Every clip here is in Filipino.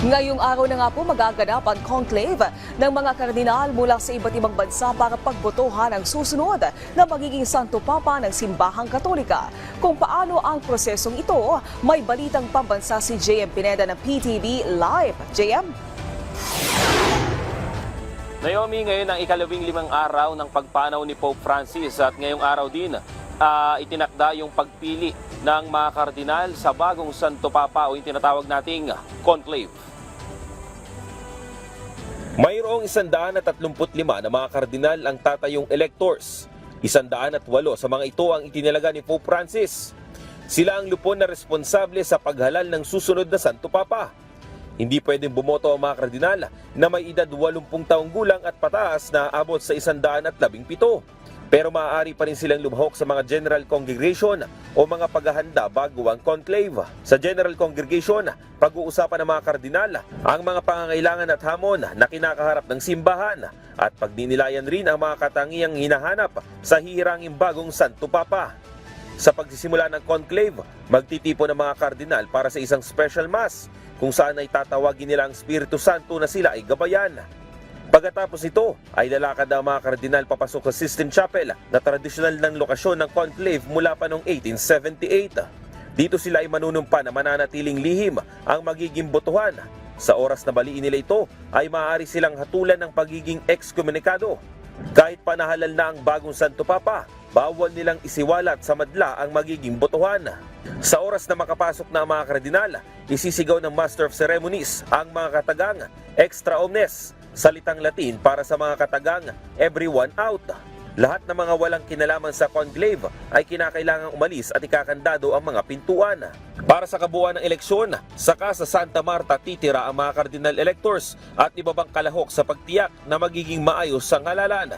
Ngayong araw na nga po magaganap ang conclave ng mga kardinal mula sa iba't ibang bansa para pagbotohan ang susunod na magiging Santo Papa ng Simbahang Katolika. Kung paano ang prosesong ito, may balitang pambansa si JM Pineda ng PTV Live. JM? Naomi, ngayon ang ika-15 araw ng pagpanaw ni Pope Francis at ngayong araw din itinakda yung pagpili ng mga kardinal sa bagong Santo Papa o yung tinatawag nating conclave. Mayroong 135 na mga kardinal ang tatayong electors. 108 sa mga ito ang itinalaga ni Pope Francis. Sila ang lupon na responsable sa paghalal ng susunod na Santo Papa. Hindi pwedeng bumoto ang mga kardinal na may edad 80 taong gulang at pataas na abot sa 117. Pero maaari pa rin silang lumahok sa mga General Congregation o mga paghahanda bago ang conclave. Sa General Congregation, pag-uusapan ng mga kardinal ang mga pangangailangan at hamon na kinakaharap ng simbahan at pagdinilayan rin ang mga katangiang hinahanap sa hihiranging bagong Santo Papa. Sa pagsisimula ng conclave, magtitipon ng mga kardinal para sa isang special mass kung saan ay tatawagin nila ang Espiritu Santo na sila ay gabayan. Pagkatapos ito ay lalakad ang mga kardinal papasok sa Sistine Chapel na tradisyonal ng lokasyon ng conclave mula pa noong 1878. Dito sila ay manunumpa na mananatiling lihim ang magiging botohan. Sa oras na baliin nila ito ay maaari silang hatulan ng pagiging excommunicado. Kahit panahalal na ang bagong Santo Papa, bawal nilang isiwalat sa madla ang magiging botohan. Sa oras na makapasok na ang mga kardinal, isisigaw ng Master of Ceremonies ang mga katagang extra omnes, salitang Latin para sa mga katagang everyone out. Lahat ng mga walang kinalaman sa conclave ay kinakailangang umalis at ikakandado ang mga pintuan. Para sa kabuuan ng eleksyon, saka sa Santa Marta titira ang mga cardinal electors at iba pang kalahok sa pagtiyak na magiging maayos ang halalan.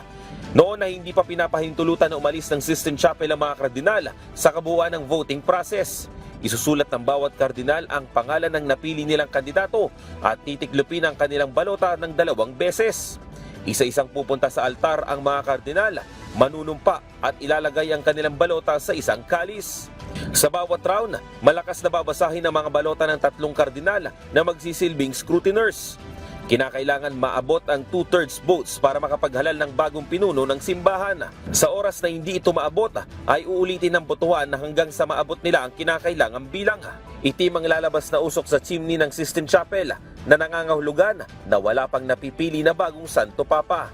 Noon na hindi pa pinapahintulutan na umalis ng Sistine Chapel ang mga kardinal sa kabuuan ng voting process. Isusulat ng bawat kardinal ang pangalan ng napili nilang kandidato at titiklupin ang kanilang balota ng 2 beses. Isa-isang pupunta sa altar ang mga kardinal, manunumpa at ilalagay ang kanilang balota sa isang kalis. Sa bawat round, malakas na babasahin ang mga balota ng 3 kardinal na magsisilbing scrutiners. Kinakailangan maabot ang 2/3 votes para makapaghalal ng bagong pinuno ng simbahan. Sa oras na hindi ito maabot, ay uulitin ang botohan hanggang sa maabot nila ang kinakailangang bilang. Itim ang lalabas na usok sa chimney ng Sistine Chapel na nangangahulugan na wala pang napipili na bagong Santo Papa.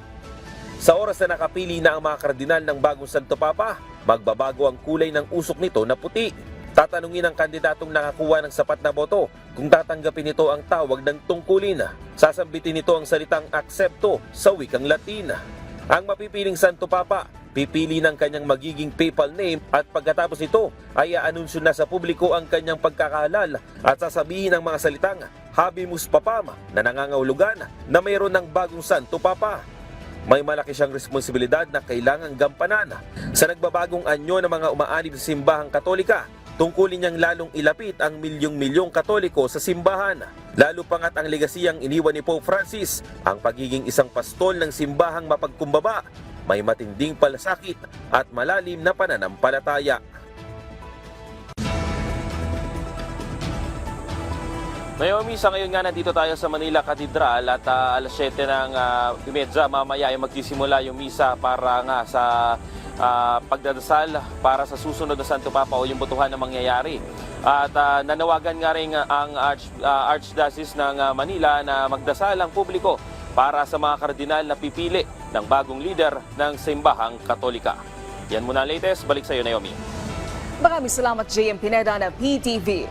Sa oras na nakapili na ang mga kardinal ng bagong Santo Papa, magbabago ang kulay ng usok nito na puti. Tatanungin ang kandidatong nakakuha ng sapat na boto kung tatanggapin nito ang tawag ng tungkulin. Sasambitin nito ang salitang accepto sa wikang Latin. Ang mapipiling Santo Papa, pipili ng kanyang magiging papal name at pagkatapos ito ay aanunsyo na sa publiko ang kanyang pagkakahalal at sasabihin ang mga salitang Habemus Papam na nangangahulugan na mayroon ng bagong Santo Papa. May malaki siyang responsibilidad na kailangang gampanan. Sa nagbabagong anyo ng mga umaanib sa simbahang Katolika, tungkulin niyang lalong ilapit ang milyong-milyong Katoliko sa simbahan. Lalo pa nga't ang legasiyang iniwan ni Pope Francis, ang pagiging isang pastol ng simbahang mapagkumbaba, may matinding palasakit at malalim na pananampalataya. Naomi, sa ngayon nga nandito tayo sa Manila Cathedral at alas 7 ng imedya mamaya ay magsisimula yung misa para nga sa pagdadasal para sa susunod na Santo Papa o yung botohan na mangyayari. At nanawagan nga rin ang Archdiocese ng Manila na magdasal ang publiko para sa mga kardinal na pipili ng bagong leader ng Simbahang Katolika. Yan muna ang latest. Balik sa iyo, Naomi. Maraming salamat, JM Pineda ng PTV.